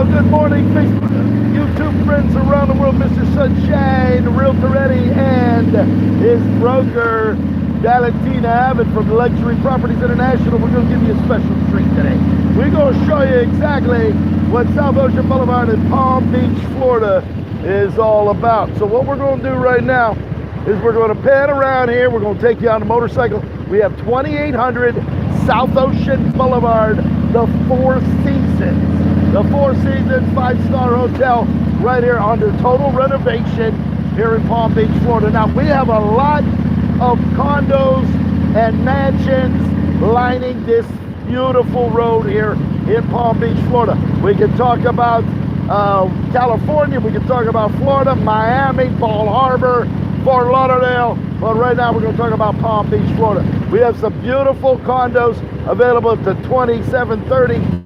Well, good morning, Facebook, YouTube friends around the world. Mr. Sunshine, Realtor Eddy, and his broker, Valentina Abbott from Luxury Properties International. We're going to give you a special treat today. We're going to show you exactly what South Ocean Boulevard in Palm Beach, Florida is all about. So what we're going to do right now is we're going to pan around here. We're going to take you on a motorcycle. We have 2800 South Ocean Boulevard, the Four Seasons. The Four Seasons 5-star hotel right here under total renovation here in Palm Beach, Florida. Now, we have a lot of condos and mansions lining this beautiful road here in Palm Beach, Florida. We can talk about California, we can talk about Florida, Miami, Bal Harbour, Fort Lauderdale, but right now we're going to talk about Palm Beach, Florida. We have some beautiful condos available at the 2730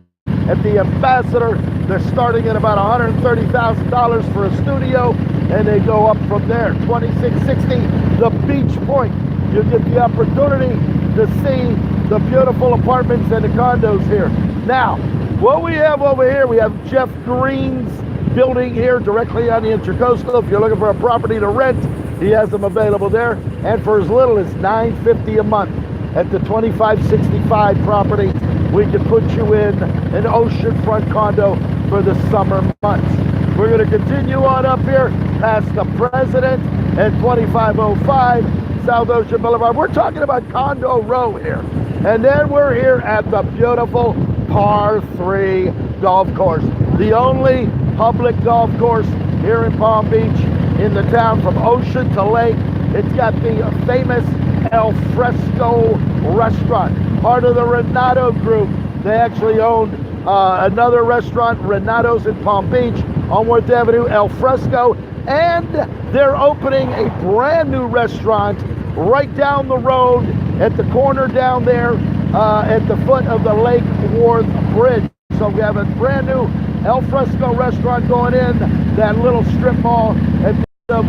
at the Ambassador. They're starting at about $130,000 for a studio, and they go up from there. 2660, the Beach Point. You get the opportunity to see the beautiful apartments and the condos here. Now, what we have over here, we have Jeff Green's building here directly on the Intracoastal. If you're looking for a property to rent, he has them available there, and for as little as $950 a month at the 2565 property, we can put you in an oceanfront condo for the summer months. We're going to continue on up here past the President and 2505 South Ocean Boulevard. We're talking about Condo Row here, and then we're here at the beautiful Par 3 golf course, the only public golf course here in Palm Beach in the town from ocean to lake. It's got the famous Al Fresco restaurant, part of the Renato Group. They actually owned another restaurant, Renato's in Palm Beach on Worth Avenue, Al Fresco, and they're opening a brand new restaurant right down the road at the corner down there at the foot of the Lake Worth Bridge. So we have a brand new Al Fresco restaurant going in that little strip mall at the of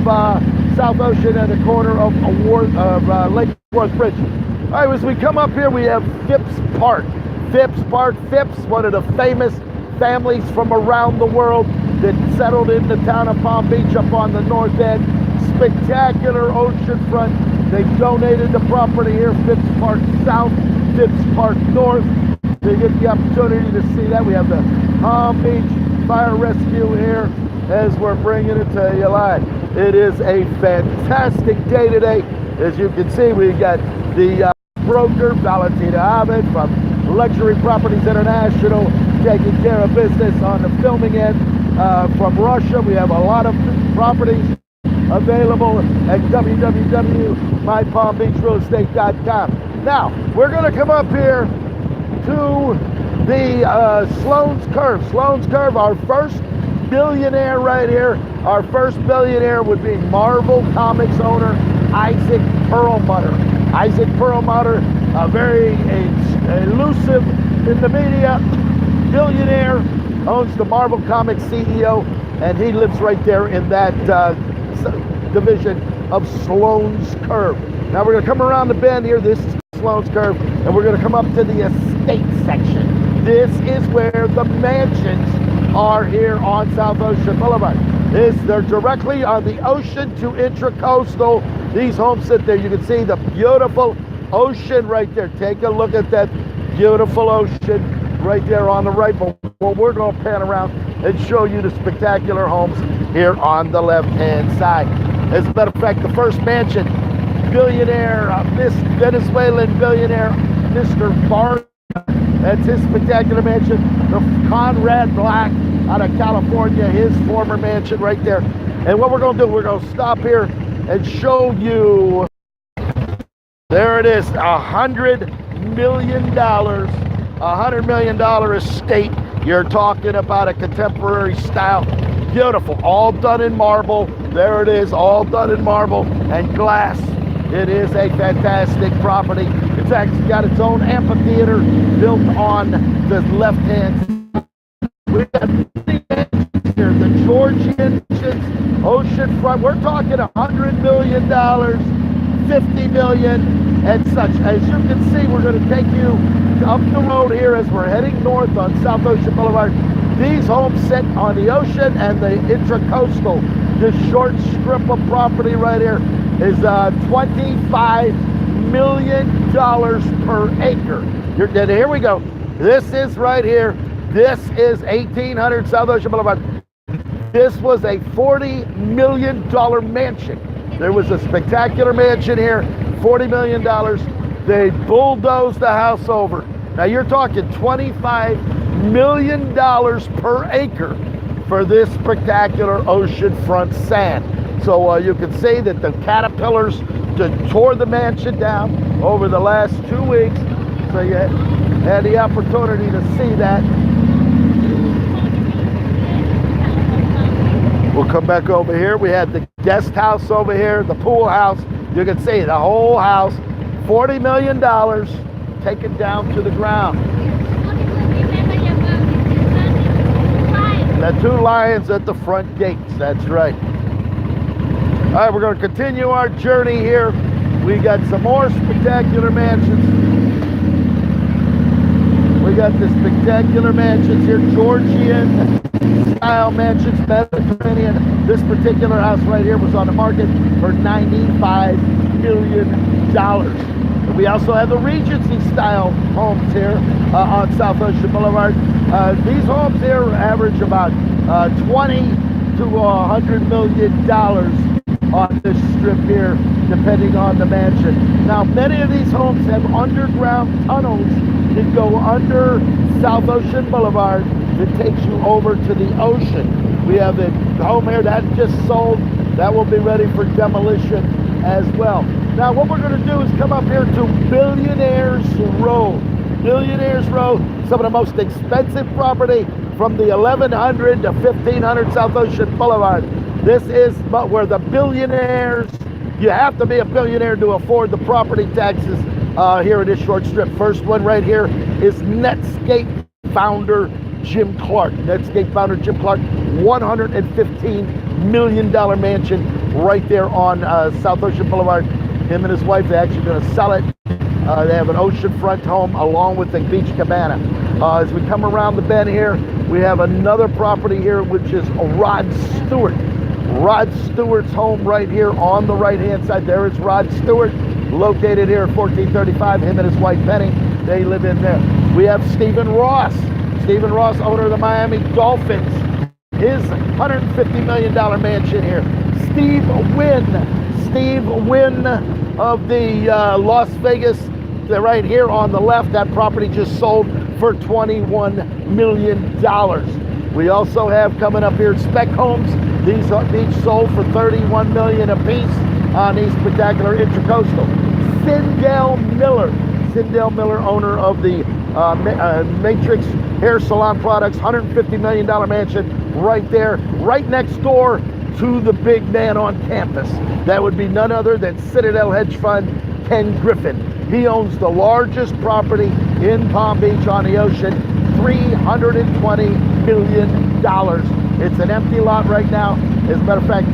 South Ocean and the corner of Lake Worth Bridge. All right, as we come up here, we have Phipps Park. Phipps, one of the famous families from around the world that settled in the town of Palm Beach up on the north end. Spectacular oceanfront. They donated the property here, Phipps Park South, Phipps Park North. You get the opportunity to see that. We have the Palm Beach Fire Rescue here as we're bringing it to you live. It is a fantastic day today. As you can see, we got the broker, Valentina Abbott from Luxury Properties International, taking care of business on the filming end. From Russia, we have a lot of properties available at www.mypalmbeachrealestate.com. Now, we're going to come up here to the Sloan's Curve. Sloan's Curve, our first billionaire right here. Our first billionaire would be Marvel Comics owner Isaac Perlmutter. Isaac Perlmutter, a very elusive in the media billionaire, owns the Marvel Comics CEO, and he lives right there in that division of Sloan's Curve. Now we're going to come around the bend here. This is Sloan's Curve, and we're going to come up to the estate section. This is where the mansions are here on South Ocean Boulevard. They're directly on the ocean to Intracoastal. These homes sit there. You can see the beautiful ocean right there. Take a look at that beautiful ocean right there on the right. But we're going to pan around and show you the spectacular homes here on the left-hand side. As a matter of fact, the first mansion, billionaire, this Venezuelan billionaire, Mr. Bar. That's his spectacular mansion. The Conrad Black out of California, his former mansion right there. And what we're going to do, we're going to stop here and show you. There it is, $100 million, $100 million estate. You're talking about a contemporary style. Beautiful, all done in marble. There it is, all done in marble and glass. It is a fantastic property. It's actually got its own amphitheater built on the left-hand side. We got here, the Georgian oceanfront. We're talking $100 million, $50 million, and such. As you can see, we're going to take you up the road here as we're heading north on South Ocean Boulevard These homes sit on the ocean and the intracoastal. This short strip of property right here is $25 million per acre. Here we go. This is right here. This is 1800 South Ocean Boulevard. This was a $40 million mansion. There was a spectacular mansion here, $40 million. They bulldozed the house over. Now you're talking $25 million per acre for this spectacular oceanfront sand. So you can see that the caterpillars tore the mansion down over the last 2 weeks. So you had the opportunity to see that. We'll come back over here. We had the guest house over here, the pool house. You can see the whole house, $40 million taken down to the ground. The 2 lions at the front gates, that's right. All right, we're going to continue our journey here. We got some more spectacular mansions. We got the spectacular mansions here, Georgian style mansions, Mediterranean. This particular house right here was on the market for $95 million. And we also have the Regency style homes here on South Ocean Boulevard. These homes here average about $20 to $100 million on this strip here, depending on the mansion. Now, many of these homes have underground tunnels that go under South Ocean Boulevard that takes you over to the ocean. We have the home here that just sold. That will be ready for demolition as well. Now, what we're going to do is come up here to Billionaires Row. Billionaires Row, some of the most expensive property from the 1100 to 1500 South Ocean Boulevard. This is where the billionaires, you have to be a billionaire to afford the property taxes here in this short strip. First one right here is Netscape founder Jim Clark. Netscape founder Jim Clark, $115 million mansion right there on South Ocean Boulevard. Him and his wife, they're actually going to sell it. They have an oceanfront home along with the beach cabana. As we come around the bend here, we have another property here, which is Rod Stewart. Rod Stewart's home right here on the right-hand side. There is Rod Stewart, located here at 1435. Him and his wife, Penny, they live in there. We have Stephen Ross. Stephen Ross, owner of the Miami Dolphins. His $150 million mansion here. Steve Wynn of the Las Vegas, right here on the left. That property just sold for $21 million. We also have coming up here spec homes. These are each sold for $31 million apiece on these spectacular intracoastal. Sindel Miller, owner of the Matrix Hair Salon Products, $150 million mansion right there, right next door to the big man on campus. That would be none other than Citadel Hedge Fund, Ken Griffin. He owns the largest property in Palm Beach on the ocean, $320 million. It's an empty lot right now. As a matter of fact,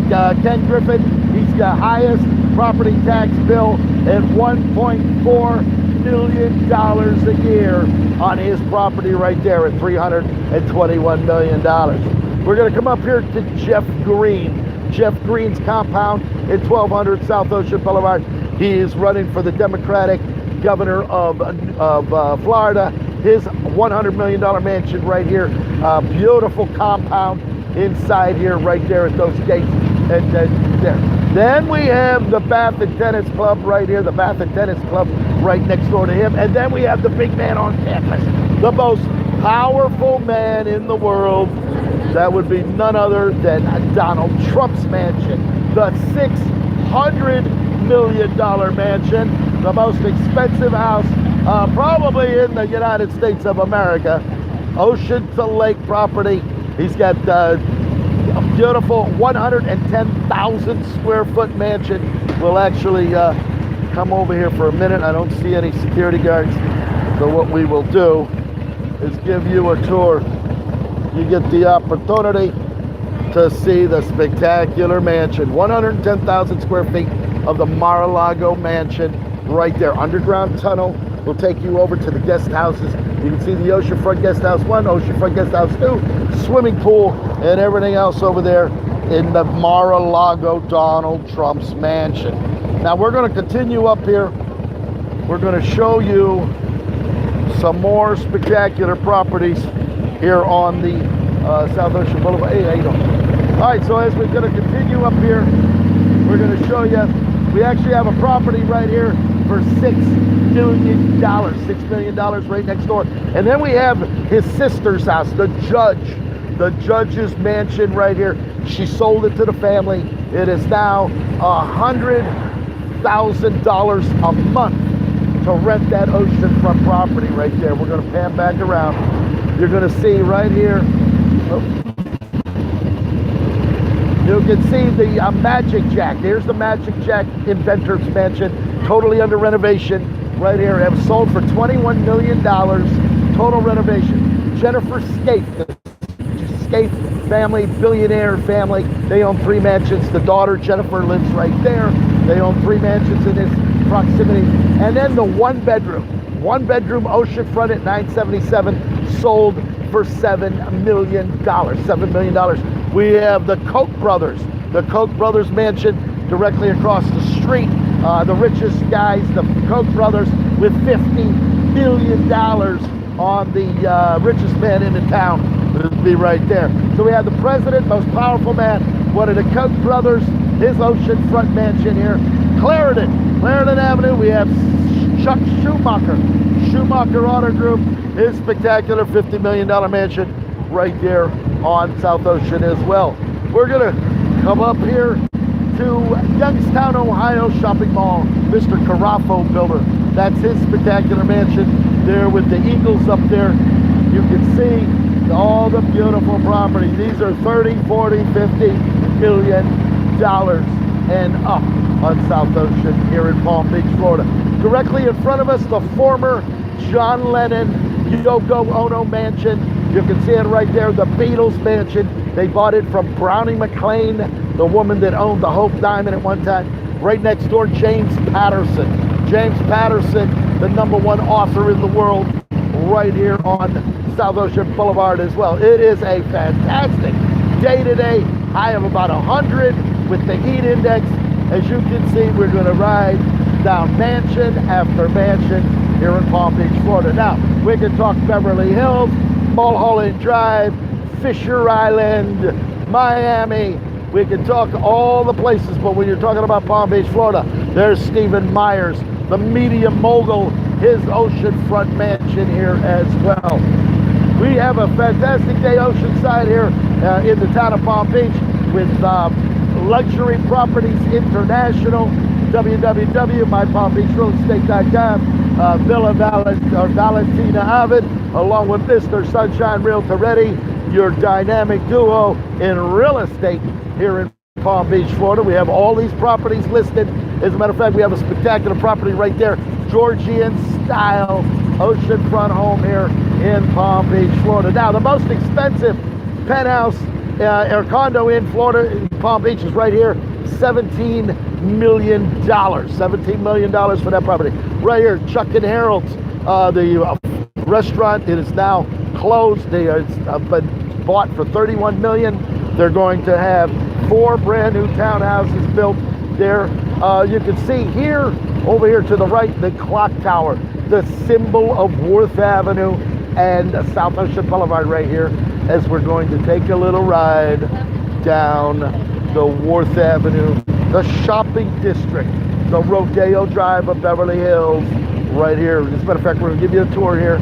Ken Griffin, he's the highest property tax bill at $1.4 million a year on his property right there at $321 million. We're going to come up here to Jeff Green. Jeff Green's compound at 1200 South Ocean Boulevard. He is running for the Democratic governor of Florida. His $100 million mansion right here. Beautiful compound inside here, right there at those gates. And there. Then we have the Bath and Tennis Club right here, the Bath and Tennis Club right next door to him. And then we have the big man on campus, the most powerful man in the world. That would be none other than Donald Trump's mansion, the $600 million mansion, the most expensive house probably in the United States of America. Ocean to lake property. He's got a beautiful 110,000 square foot mansion. We'll actually come over here for a minute. I don't see any security guards. So what we will do is give you a tour. You get the opportunity to see the spectacular mansion. 110,000 square feet of the Mar-a-Lago mansion right there. Underground tunnel We'll take you over to the guest houses. You can see the Oceanfront Guest House 1, Oceanfront Guest House 2, swimming pool, and everything else over there in the Mar-a-Lago Donald Trump's mansion. Now we're going to continue up here. We're going to show you some more spectacular properties here on the South Ocean Boulevard. Hey, how you doing? All right, so as we're going to continue up here, we're going to show you, we actually have a property right here for $6 million, $6 million right next door. And then we have his sister's house, the judge's mansion right here. She sold it to the family. It is now $100,000 a month to rent that oceanfront property right there. We're going to pan back around. You're going to see right here. Oh. You can see the Magic Jack. There's the Magic Jack Inventor's Mansion, totally under renovation right here. It was sold for $21 million, total renovation. Jennifer Scaife family, billionaire family. They own 3 mansions. The daughter, Jennifer, lives right there. They own 3 mansions in this proximity. And then the one bedroom oceanfront at 977 sold for $7 million. $7 million. We have the Koch brothers mansion directly across the street. The richest guys, the Koch brothers, with $50 million on the richest man in the town. It'll be right there. So we have the president, most powerful man, one of the Koch brothers, his oceanfront mansion here. Clarendon Avenue, we have Chuck Schumacher Auto Group, his spectacular $50 million mansion right there on South Ocean as well. We're gonna come up here to Youngstown, Ohio shopping mall, Mr. Carafo builder. That's his spectacular mansion there with the Eagles up there. You can see all the beautiful property. These are 30, 40, 50 million dollars and up on South Ocean here in Palm Beach, Florida. Directly in front of us, the former John Lennon Yoko Ono mansion. You can see it right there, the Beatles mansion. They bought it from Brownie McLean, the woman that owned the Hope Diamond at one time. Right next door, James Patterson, the #1 author in the world, right here on South Ocean Boulevard as well. It is a fantastic day-to-day high of about 100 with the heat index. As you can see, we're going to ride down mansion after mansion here in Palm Beach, Florida. Now, we can talk Beverly Hills, Mulholland Drive, Fisher Island, Miami. We can talk all the places, but when you're talking about Palm Beach, Florida, there's Stephen Myers, the media mogul, his oceanfront mansion here as well. We have a fantastic day oceanside here in the town of Palm Beach with Luxury Properties International, www.mypalmbeachrealestate.com, Villa Valentina Avid, along with Mr. Sunshine Realtor Eddy, your dynamic duo in real estate here in Palm Beach, Florida. We have all these properties listed. As a matter of fact, we have a spectacular property right there, Georgian style oceanfront home here in Palm Beach, Florida. Now, the most expensive penthouse or condo in Florida, in Palm Beach, is right here, $17 million. $17 million for that property. Right here, Chuck and Harold's, the restaurant, it is now closed. It's been bought for $31 million. They're going to have 4 brand new townhouses built there. You can see here, over here to the right, the clock tower, the symbol of Worth Avenue and South Ocean Boulevard right here, as we're going to take a little ride down the Worth Avenue, the shopping district, the Rodeo Drive of Beverly Hills, right here. As a matter of fact, we're going to give you a tour here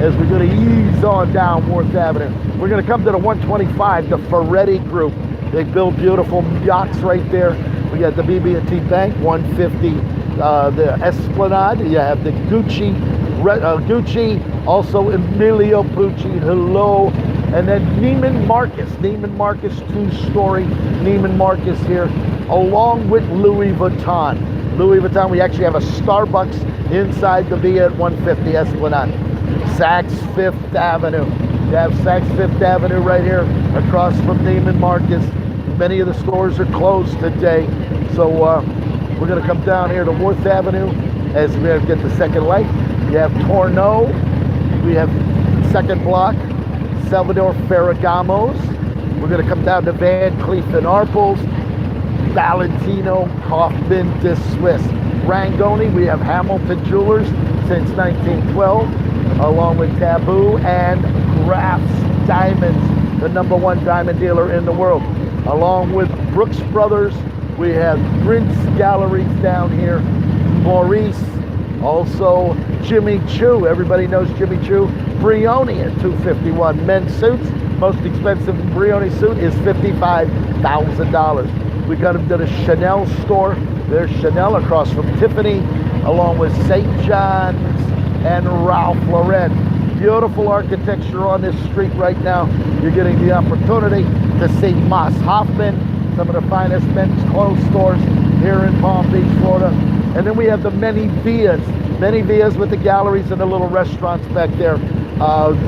as we're going to ease on down Worth Avenue. We're going to come to the 125, the Ferretti Group. They build beautiful yachts right there. We got the BB&T Bank, 150, the Esplanade. You have the Gucci, also Emilio Pucci, hello. And then Neiman Marcus, 2-story Neiman Marcus here, along with Louis Vuitton. We actually have a Starbucks inside the Via at 150 Esplanade. Saks Fifth Avenue. You have Saks Fifth Avenue right here across from Neiman Marcus. Many of the stores are closed today. So we're going to come down here to Worth Avenue as we get the second light. You have Torno. We have second block, Salvador Ferragamos. We're going to come down to Van Cleef and Arpels, Valentino, Kaufman de Suisse. Rangoni, we have Hamilton Jewelers since 1912, along with Taboo and Graf's Diamonds, the #1 diamond dealer in the world. Along with Brooks Brothers, we have Prince Galleries down here, Maurice, also Jimmy Choo. Everybody knows Jimmy Choo. Brioni at $251. Men's suits, most expensive Brioni suit is $55,000. We got them to the Chanel store. There's Chanel across from Tiffany, along with St. John's and Ralph Lauren. Beautiful architecture on this street right now. You're getting the opportunity to see Moss Hoffman, some of the finest men's clothes stores here in Palm Beach, Florida. And then we have the many Villas with the galleries and the little restaurants back there.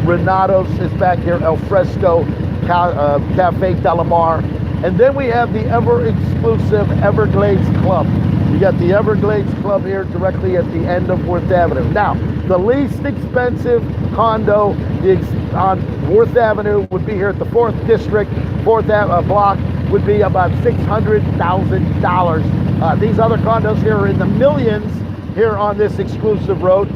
Renato's is back here, El Fresco, Cafe Delamar. And then we have the ever-exclusive Everglades Club. You got the Everglades Club here directly at the end of Worth Avenue. Now, the least expensive condo on Worth Avenue would be here at the 4th District. 4th block would be about $600,000. These other condos here are in the millions here on this exclusive road.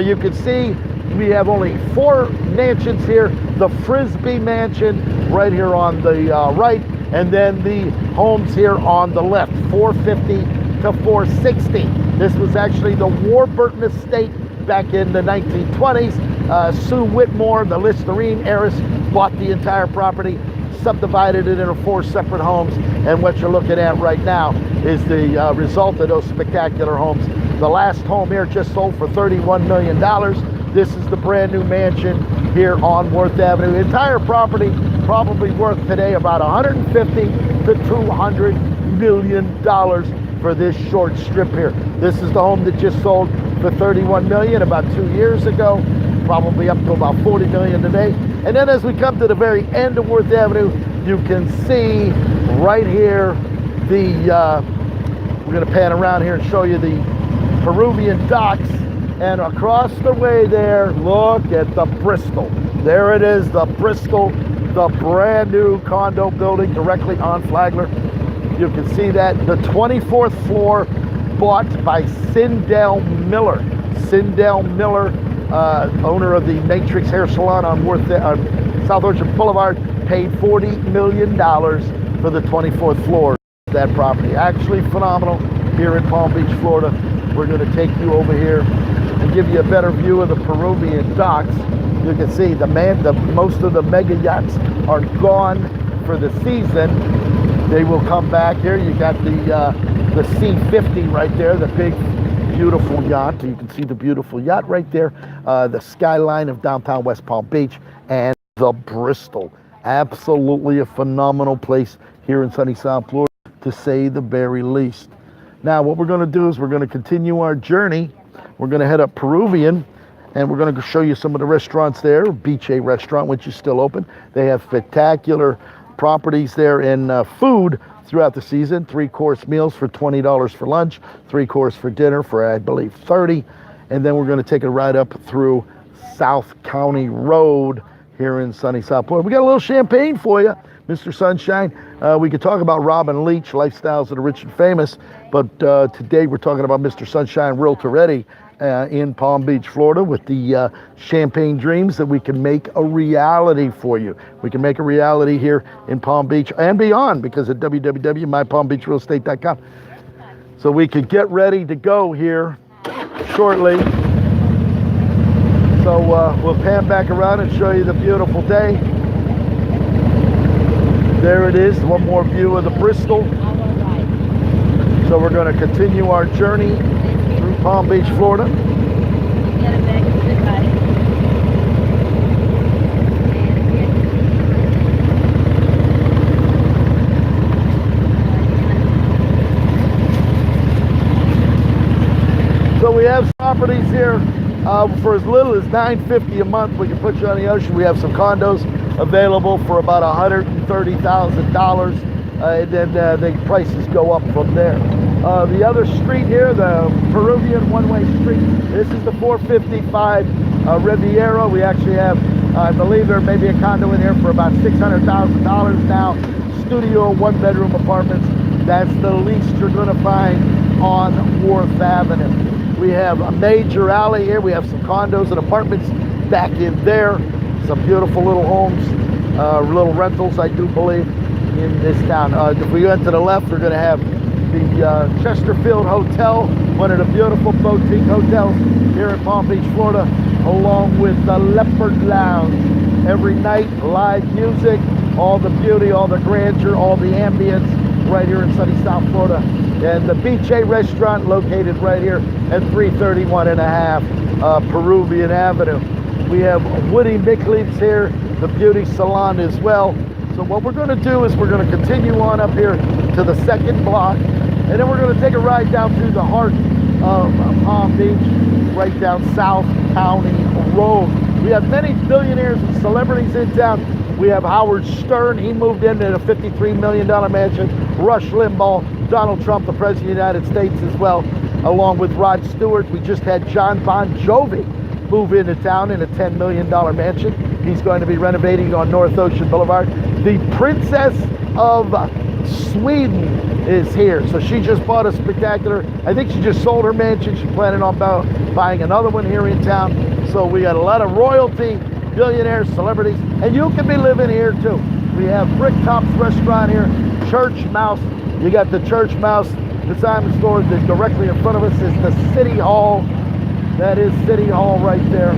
You can see we have only 4 mansions here. The Frisbee Mansion right here on the right, and then the homes here on the left, 450 to 460. This was actually the Warburton estate back in the 1920s. Sue Whitmore, the Listerine heiress, bought the entire property, subdivided it into 4 separate homes, and what you're looking at right now is the result of those spectacular homes. The last home here just sold for $31 million. This is the brand new mansion here on Worth Avenue. The entire property probably worth today about $150 to $200 million for this short strip here. This is the home that just sold for $31 million about 2 years ago, probably up to about $40 million today. And then as we come to the very end of Worth Avenue, you can see right here we're going to pan around here and show you the Peruvian docks. And across the way there, look at the Bristol. There it is, the Bristol, the brand new condo building directly on Flagler. You can see that the 24th floor bought by Sindel Miller. Sindel Miller, owner of the Matrix Hair Salon on South Orchard Boulevard, paid $40 million for the 24th floor of that property. Actually phenomenal here in Palm Beach, Florida. We're going to take you over here and give you a better view of the Peruvian docks. You can see most of the mega yachts are gone for the season. They will come back here. You got the C-50 right there, the big, beautiful yacht. You can see the beautiful yacht right there, the skyline of downtown West Palm Beach, and the Bristol. Absolutely a phenomenal place here in sunny South Florida, to say the very least. Now, what we're going to do is we're going to continue our journey. We're going to head up Peruvian, and we're going to show you some of the restaurants there. Beach A Restaurant, which is still open. They have spectacular properties there in food throughout the season. 3-course meals for $20 for lunch, 3-course for dinner for, I believe, $30. And then we're going to take a ride up through South County Road here in sunny South Florida. We got a little champagne for you, Mr. Sunshine. We could talk about Robin Leach, Lifestyles of the Rich and Famous, but today we're talking about Mr. Sunshine, Realtor Eddy, in Palm Beach, Florida, with the champagne dreams that we can make a reality for you. We can make a reality here in Palm Beach and beyond, because at www.mypalmbeachrealestate.com. So we could get ready to go here shortly. So we'll pan back around and show you the beautiful day. There it is, one more view of the Bristol. So we're going to continue our journey through Palm Beach, Florida. So we have properties here for as little as $950 a month. We can put you on the ocean. We have some condos available for about $130,000, and then the prices go up from there. The other street here, the Peruvian one-way street, this is the 455 Riviera. We actually have, I believe there may be a condo in here for about $600,000 now. Studio, one-bedroom apartments. That's the least you're going to find on Wharf Avenue. We have a major alley here. We have some condos and apartments back in there. Some beautiful little homes, little rentals, I do believe, in this town. If we go to the left, we're going to have the Chesterfield Hotel, one of the beautiful boutique hotels here in Palm Beach, Florida, along with the Leopard Lounge. Every night, live music, all the beauty, all the grandeur, all the ambience right here in sunny South Florida. And the Beach A restaurant located right here at 331 and a half Peruvian Avenue. We have Woody Mickley's here, the beauty salon as well. So what we're going to do is we're going to continue on up here to the second block, and then we're going to take a ride down through the heart of Palm Beach, right down South County Road. We have many billionaires and celebrities in town. We have Howard Stern. He moved into a $53 million mansion. Rush Limbaugh, Donald Trump, the President of the United States as well, along with Rod Stewart. We just had John Bon Jovi move into town in a $10 million mansion. He's going to be renovating on North Ocean Boulevard. The Princess of Sweden is here. So she just bought a spectacular, I think she just sold her mansion. She's planning on buying another one here in town. So we got a lot of royalty, billionaires, celebrities, and you can be living here too. We have Brick Top's restaurant here, Church Mouse. You got the Church Mouse consignment store that's directly in front of us is the City Hall. That is City Hall right there.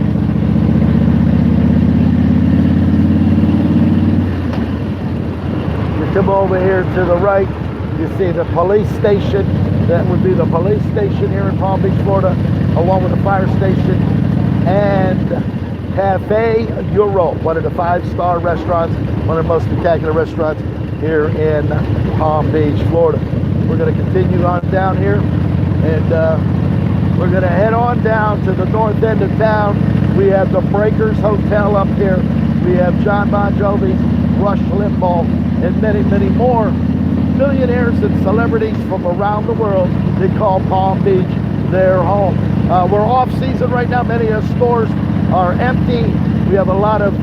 You come over here to the right, you see the police station. That would be the police station here in Palm Beach, Florida, along with the fire station. And Cafe Euro, one of the 5-star restaurants, one of the most spectacular restaurants here in Palm Beach, Florida. We're going to continue on down here, and we're going to head on down to the north end of town. We have the Breakers Hotel up here. We have John Bon Jovi, Rush Limbaugh, and many, many more millionaires and celebrities from around the world. They call Palm Beach their home. We're off season right now. Many of the stores are empty. We have a lot of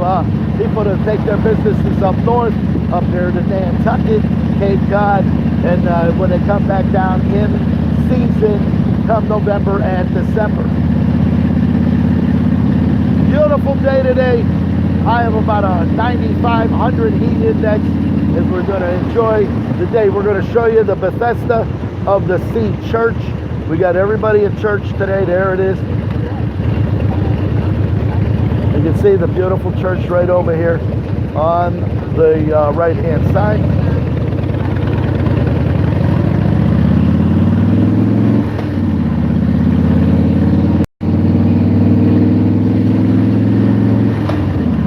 people that take their businesses up north, up here to Nantucket, Cape Cod, and when they come back down in season, come November and December. Beautiful day today. I have about a 9,500 heat index as we're going to enjoy the day. We're going to show you the Bethesda of the Sea Church. We got everybody in church today. There it is. You can see the beautiful church right over here on the right-hand side.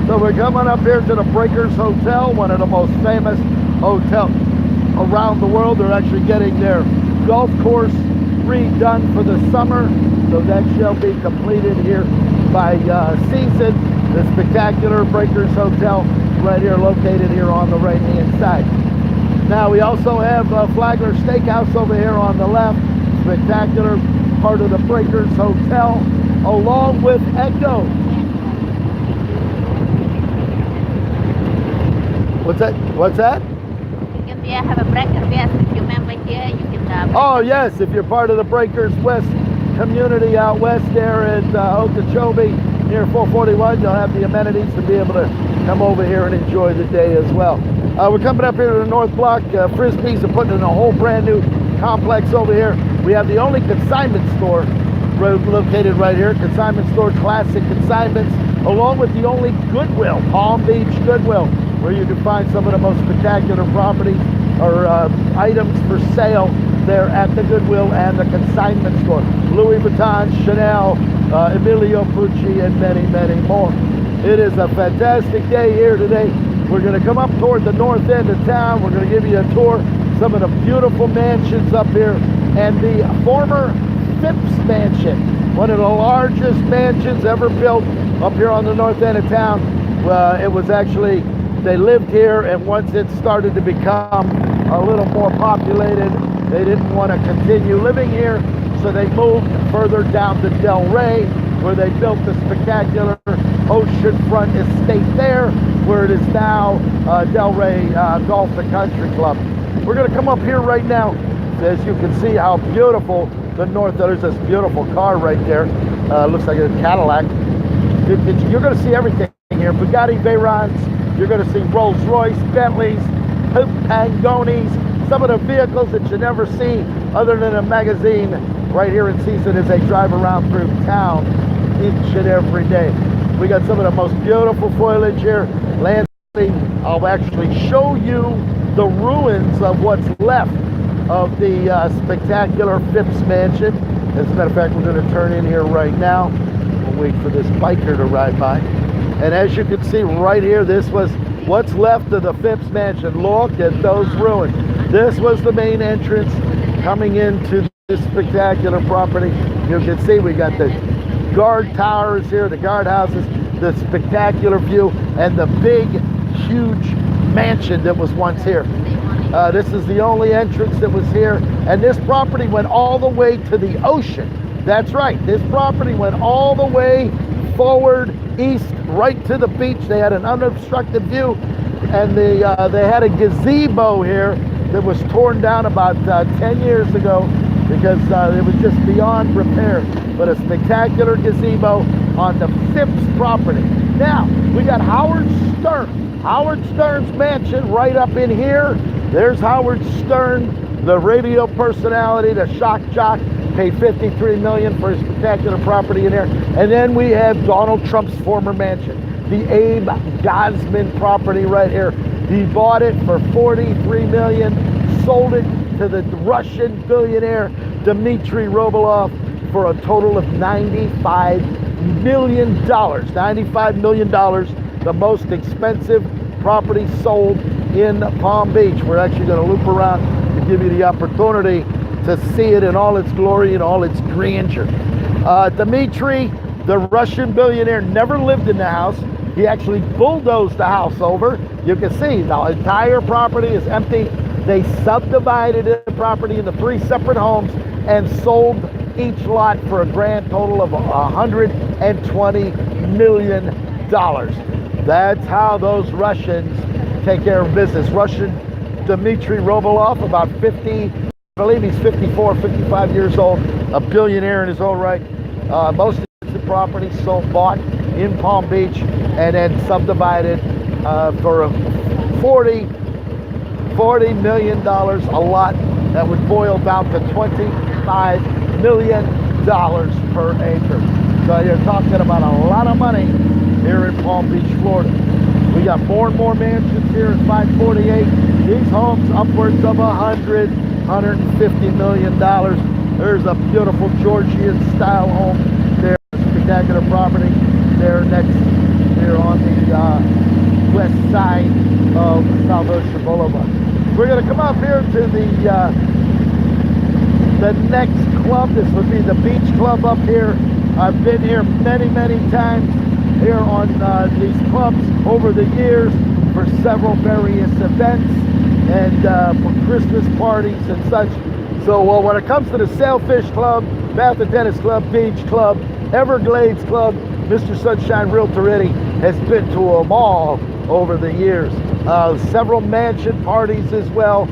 So we're coming up here to the Breakers Hotel, one of the most famous hotels around the world. They're actually getting their golf course redone for the summer, so that shall be completed here by season. The spectacular Breakers Hotel right here, located here on the right-hand side. Now we also have Flagler Steakhouse over here on the left, spectacular part of the Breakers Hotel, along with Echo. What's that? What's that? You can have a Breakers West. If you remember here, you can. Oh yes, if you're part of the Breakers West community out west there at Okeechobee near 441, you'll have the amenities to be able to come over here and enjoy the day as well. We're coming up here to the North Block. Frisbees are putting in a whole brand new complex over here. We have the only consignment store located right here. Consignment store, classic consignments, along with the only Goodwill, Palm Beach Goodwill, where you can find some of the most spectacular properties or items for sale there at the Goodwill and the consignment store. Louis Vuitton, Chanel, Emilio Pucci, and many, many more. It is a fantastic day here today. We're going to come up toward the north end of town. We're going to give you a tour of some of the beautiful mansions up here, and the former Phipps Mansion, one of the largest mansions ever built up here on the north end of town. It was actually, they lived here, and once it started to become a little more populated, They didn't want to continue living here, so they moved further down to Del Rey, where they built the spectacular oceanfront estate there, where it is now Del Rey Golf and Country Club. We're going to come up here right now. As you can see how beautiful the north, there's this beautiful car right there. Looks like a Cadillac. You're going to see everything here. Bugatti Veyrons, you're going to see Rolls Royce, Bentleys, Pangonis, some of the vehicles that you never see other than a magazine right here in season as they drive around through town each and every day. We got some of the most beautiful foliage here. Landscaping. I'll actually show you the ruins of what's left of the spectacular Phipps Mansion. As a matter of fact, we're going to turn in here right now. We'll wait for this biker to ride by. And as you can see right here, this was what's left of the Phipps Mansion. Look at those ruins. This was the main entrance coming into this spectacular property. You can see we got the guard towers here, the guardhouses, the spectacular view, and the big, huge mansion that was once here. This is the only entrance that was here, and this property went all the way to the ocean. That's right, this property went all the way forward east, right to the beach. They had an unobstructed view, and they had a gazebo here that was torn down about 10 years ago because it was just beyond repair. But a spectacular gazebo on the Phipps property. Now, we got Howard Stern. Howard Stern's mansion right up in here. There's Howard Stern, the radio personality, the shock jock, paid $53 million for his spectacular property in there. And then we have Donald Trump's former mansion, the Abe Gosman property right here. He bought it for $43 million, sold it to the Russian billionaire Dmitry Robolov for a total of $95 million. $95 million, the most expensive property sold in Palm Beach. We're actually going to loop around to give you the opportunity to see it in all its glory and all its grandeur. Dmitry, the Russian billionaire, never lived in the house. He actually bulldozed the house over. You can see the entire property is empty. They subdivided the property into 3 separate homes and sold each lot for a grand total of $120 million. That's how those Russians take care of business. Russian Dmitry Robolov, about 50, I believe he's 54, 55 years old, a billionaire in his own right. Most of the property bought in Palm Beach and then subdivided for $40 million a lot. That would boil down to $25 million per acre. So you're talking about a lot of money here in Palm Beach, Florida. We got more and more mansions here at 548. These homes upwards of $150 million. There's a beautiful Georgian style home there, spectacular property there next here on the west side of South Ocean Boulevard. We're going to come up here to the next club. This would be the Beach Club up here. I've been here many times here on these clubs over the years for several various events and for Christmas parties and such. So when it comes to the Sailfish Club, Bath and Tennis Club, Beach Club, Everglades Club, Mr. Sunshine Realtor Eddy has been to them all over the years. Several mansion parties as well.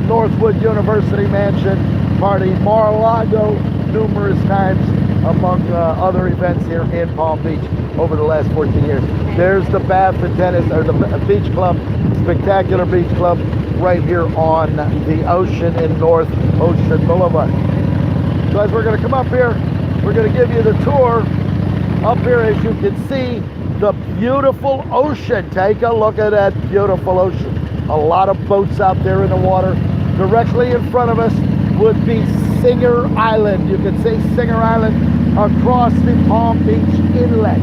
Northwood University Mansion party, Mar-a-Lago numerous times, among other events here in Palm Beach over the last 14 years. There's the Bath and Tennis, or the Beach Club, spectacular Beach Club right here on the ocean in North Ocean Boulevard. So as we're going to come up here, we're going to give you the tour. Up here, as you can see, the beautiful ocean. Take a look at that beautiful ocean. A lot of boats out there in the water. Directly in front of us would be Singer Island. You can see Singer Island across the Palm Beach Inlet.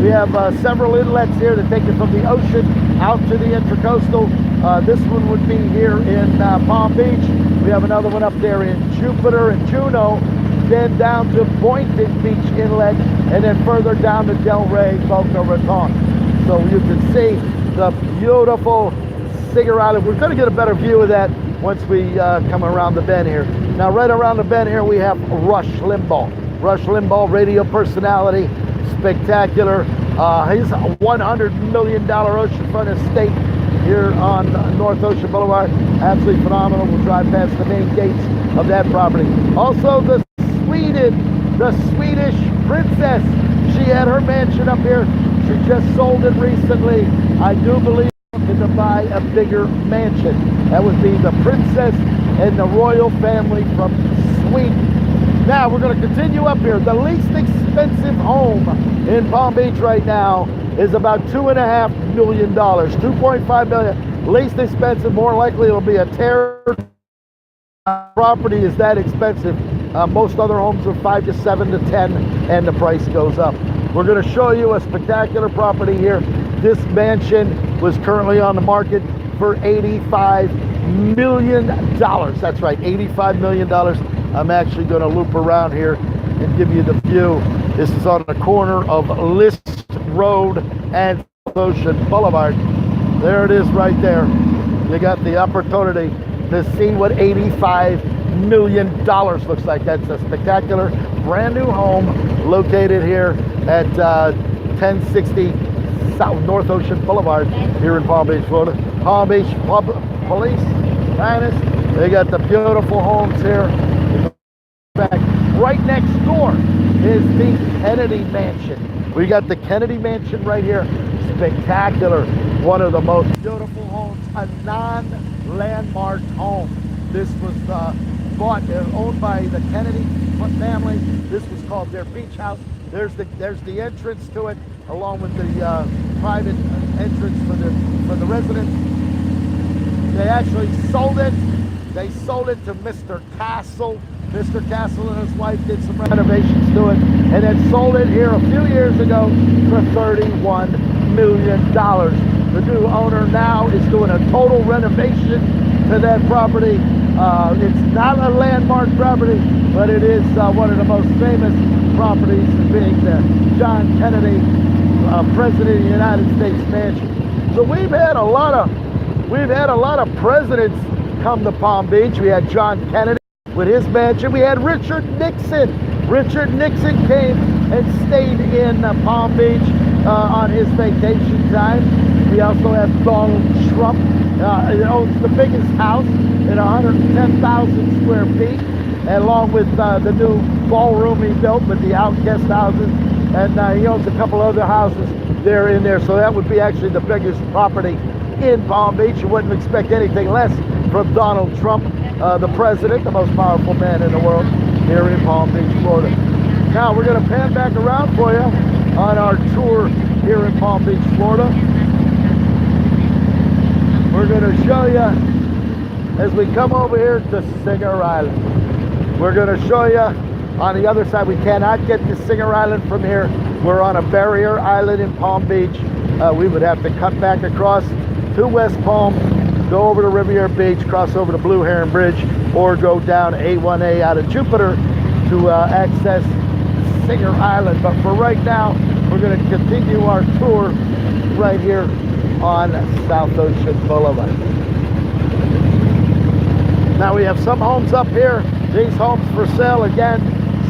We have several inlets here that take you from the ocean out to the Intracoastal. This one would be here in Palm Beach. We have another one up there in Jupiter and Juneau, then down to Boynton Beach Inlet, and then further down to Del Rey, Boca Raton. So you can see the beautiful Singer Island. We're going to get a better view of that once we come around the bend here. Now, right around the bend here, we have Rush Limbaugh. Rush Limbaugh, radio personality, spectacular. His $100 million oceanfront estate here on North Ocean Boulevard. Absolutely phenomenal. We'll drive past the main gates of that property. Also, the Swedish princess. She had her mansion up here. She just sold it recently. I do believe to buy a bigger mansion. That would be the princess and the royal family from Sweden. Now we're going to continue up here. The least expensive home in Palm Beach right now is about $2.5 million, $2.5 million. Least expensive, more likely it'll be a terrace. Property is that expensive. Most other homes are 5 to 7 to 10, and the price goes up. We're going to show you a spectacular property here. This mansion was currently on the market for $85 million. That's right, $85 million. I'm actually going to loop around here and give you the view. This is on the corner of List Road and Ocean Boulevard. There it is right there. You got the opportunity to see what $85 million looks like. That's a spectacular brand new home located here at 1060 South North Ocean Boulevard here in Palm Beach, Florida. Palm Beach Police, finest. They got the beautiful homes here. Back right next door is the Kennedy Mansion. We got the Kennedy Mansion right here. Spectacular. One of the most beautiful homes, a non-landmark home. This was bought and owned by the Kennedy family. This was called their beach house. There's the entrance to it, along with the private entrance for the residents. They actually sold it. They sold it to Mr. Castle. Mr. Castle and his wife did some renovations to it, and then sold it here a few years ago for $31 million. The new owner now is doing a total renovation to that property. It's not a landmark property, but it is one of the most famous properties, being the John Kennedy President of the United States mansion. So we've had a lot of presidents come to Palm Beach. We had John Kennedy with his mansion. We had Richard Nixon. Richard Nixon came and stayed in Palm Beach on his vacation time. We also have Donald Trump. He owns the biggest house at 110,000 square feet, along with the new ballroom he built with the outguest houses, and he owns a couple other houses there in there. So that would be actually the biggest property in Palm Beach. You wouldn't expect anything less from Donald Trump, the president, the most powerful man in the world, here in Palm Beach, Florida. Now we're going to pan back around for you on our tour here in Palm Beach, Florida. We're going to show you as we come over here to Singer Island. We're going to show you on the other side. We cannot get to Singer Island from here. We're on a barrier island in Palm Beach. We would have to cut back across to West Palm, go over to Riviera Beach, cross over to Blue Heron Bridge, or go down A1A out of Jupiter to access Singer Island. But for right now, we're going to continue our tour right here on South Ocean Boulevard. Now we have some homes up here. These homes for sale, again,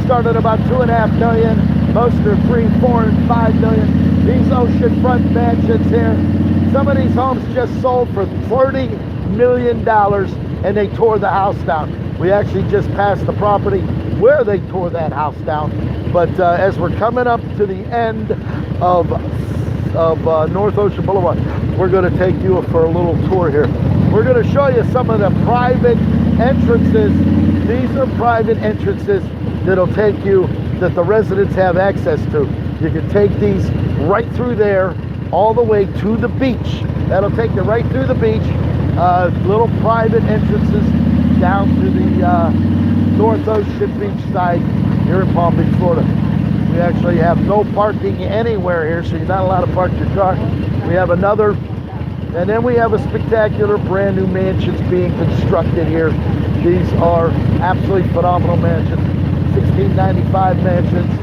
start at about $2.5 million. Most are $3, $4, and $5 million. These oceanfront mansions here, some of these homes just sold for $30 million, and they tore the house down. We actually just passed the property where they tore that house down. But as we're coming up to the end of North Ocean Boulevard, we're going to take you for a little tour here. We're going to show you some of the private entrances. These are private entrances that'll take you, that the residents have access to. You can take these right through there, all the way to the beach. That'll take you right through the beach. Little private entrances down to the North Ocean beach side here in Palm Beach, Florida. We actually have no parking anywhere here, so you're not allowed to park your car. We have another, and then we have a spectacular brand new mansions being constructed here. These are absolutely phenomenal mansions, 1695 mansions.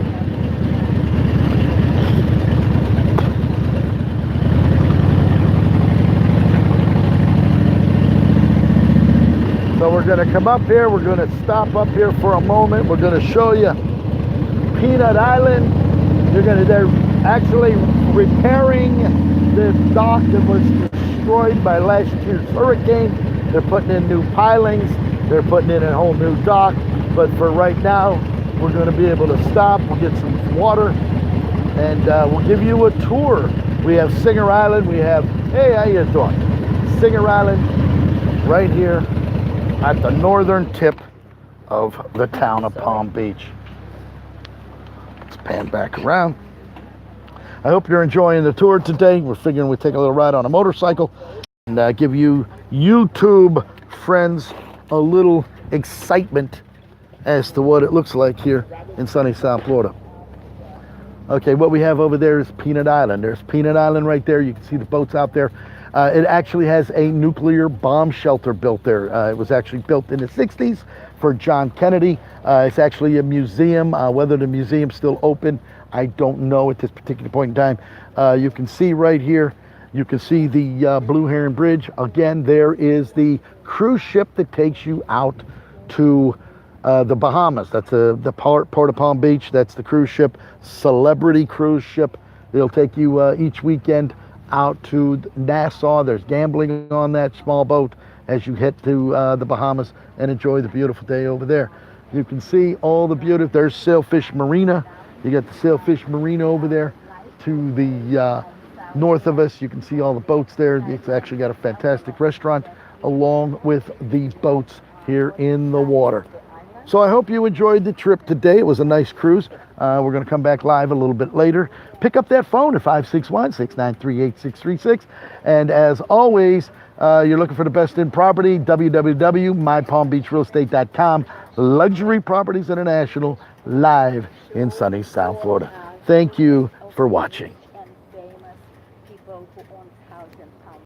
going to come up here. We're going to stop up here for a moment. We're going to show you Peanut Island. They're actually repairing the dock that was destroyed by last year's hurricane. They're putting in new pilings. They're putting in a whole new dock. But for right now, we're going to be able to stop. We'll get some water, and we'll give you a tour. We have Singer Island. We have, hey, how you doing? Singer Island right here at the northern tip of the town of Palm Beach. Let's pan back around. I hope you're enjoying the tour today. We're figuring we'd take a little ride on a motorcycle and give you YouTube friends a little excitement as to what it looks like here in sunny South Florida. Okay, what we have over there is Peanut Island. There's Peanut Island right there. You can see the boats out there. It actually has a nuclear bomb shelter built there. It was actually built in the 60s for John Kennedy. It's actually a museum. Whether the museum's still open, I don't know at this particular point in time. You can see right here, you can see the Blue Heron Bridge. Again, there is the cruise ship that takes you out to the Bahamas. That's the port of Palm Beach. That's the cruise ship, Celebrity Cruise Ship. It'll take you each weekend out to Nassau. There's gambling on that small boat as you head to the Bahamas and enjoy the beautiful day over there. You can see all the beauty. There's Sailfish Marina. You got the Sailfish Marina over there to the north of us. You can see all the boats there. It's actually got a fantastic restaurant along with the boats here in the water. So I hope you enjoyed the trip today. It was a nice cruise. We're going to come back live a little bit later. Pick up that phone at 561-693-8636. And as always, you're looking for the best in property, www.mypalmbeachrealestate.com. Luxury Properties International, live in sunny South Florida. Thank you for watching.